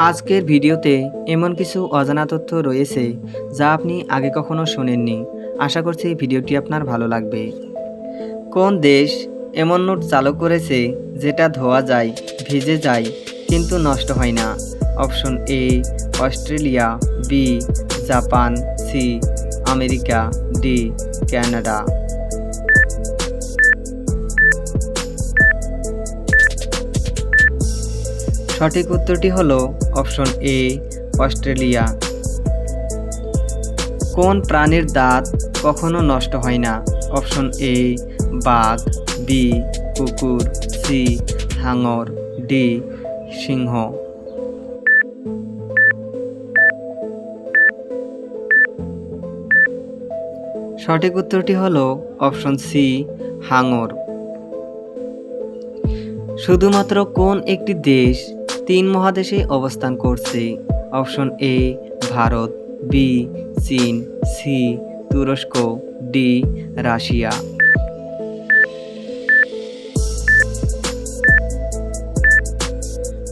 আজকের ভিডিওতে এমন কিছু অজানা তথ্য রয়েছে যা আপনি আগে কখনো শোনেননি। আশা করছি ভিডিওটি আপনার ভালো লাগবে। কোন দেশ এমন নোট চালু করেছে যেটা ধোয়া যায়, ভিজে যায় কিন্তু নষ্ট হয় না? Option A Australia, B Japan, C America, D Canada. সঠিক উত্তরটি হলো অপশন এ অস্ট্রেলিয়া। কোন প্রাণীর দাঁত কখনো নষ্ট হয় না? অপশন এ বাঘ, বি কুকুর, সি হাঙর, ডি সিংহ। সঠিক উত্তরটি হলো অপশন সি হাঙর। শুধুমাত্র কোন একটি দেশ 3 মহাদেশে অবস্থান করছে? অপশন এ ভারত, বি চীন, সি তুরস্ক, ডি রাশিয়া।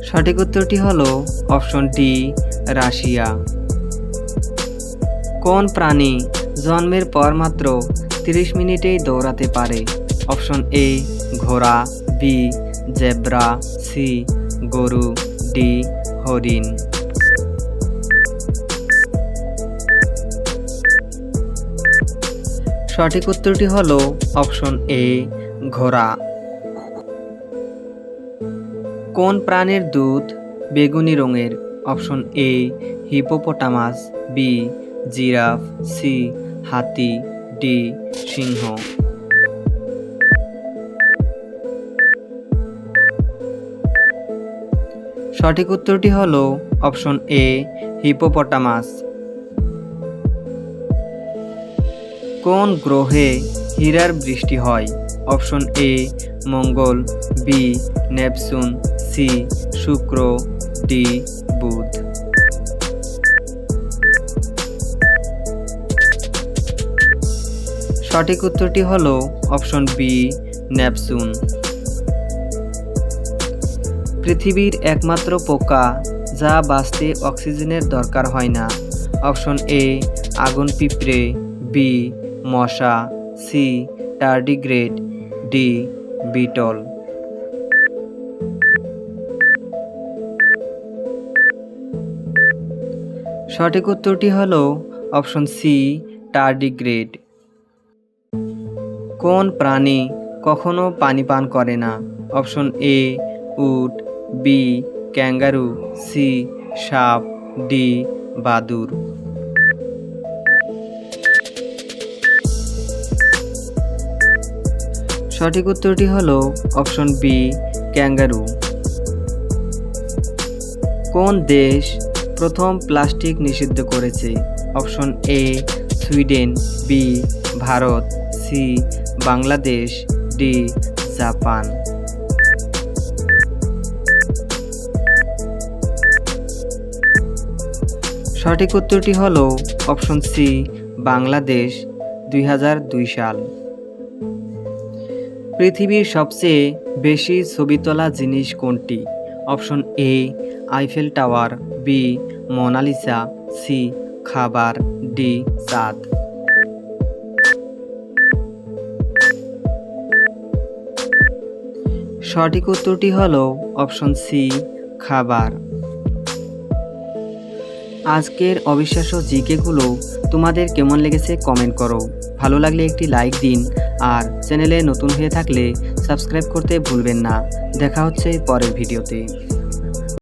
সঠিক উত্তরটি হলো অপশন ডি রাশিয়া। কোন প্রাণী জন্মের পর মাত্র 30 মিনিটেই দৌড়াতে পারে? অপশন এ ঘোড়া, বি জেব্রা, সি গরু, ডি হরিণ। সঠিক উত্তরটি হলো অপশন এ ঘোড়া। কোন প্রাণীর দুধ বেগুনি রঙের? Option A hippopotamus, B giraffe, C হাতি, ডি সিংহ। সঠিক উত্তরটি হলো অপশন এ হিপোপটামাস। কোন গ্রহে হীরার বৃষ্টি হয়? অপশন এ মঙ্গল, বি নেপচুন, সি শুক্র, ডি বুধ। সঠিক উত্তরটি হলো অপশন বি নেপচুন। পৃথিবীর একমাত্র পোকা যা বাঁচতে অক্সিজেনের দরকার হয় না? অপশন এ আগুন পিঁপড়ে, বি মশা, সি টার্ডিগ্রেড, ডি বিটল। সঠিক উত্তরটি হলো অপশন সি টার্ডিগ্রেড। কোন প্রাণী কখনো পানি পান করে না? অপশন এ উট, বি ক্যাঙ্গারু, সি সাপ, ডি বাদুড়। সঠিক উত্তরটি হলো অপশন বি ক্যাঙ্গারু। কোন দেশ প্রথম প্লাস্টিক নিষিদ্ধ করেছে? Option A Sweden, B Bharat, C Bangladesh, D Japan. সঠিক উত্তরটি হলো অপশন সি বাংলাদেশ, 2002 সাল। পৃথিবীর সবচেয়ে বেশি ছবি তোলা জিনিস কোনটি? Option A Eiffel tower, B Mona Lisa, C খাবার, ডি চাঁদ। সঠিক উত্তরটি হলো অপশন সি খাবার। আজকের অবিশ্বাস্য জিকেগুলো তোমাদের কেমন লেগেছে কমেন্ট করো। ভালো লাগলে একটি লাইক দিন, আর চ্যানেলে নতুন হয়ে থাকলে সাবস্ক্রাইব করতে ভুলবেন না। দেখা হচ্ছে পরের ভিডিওতে।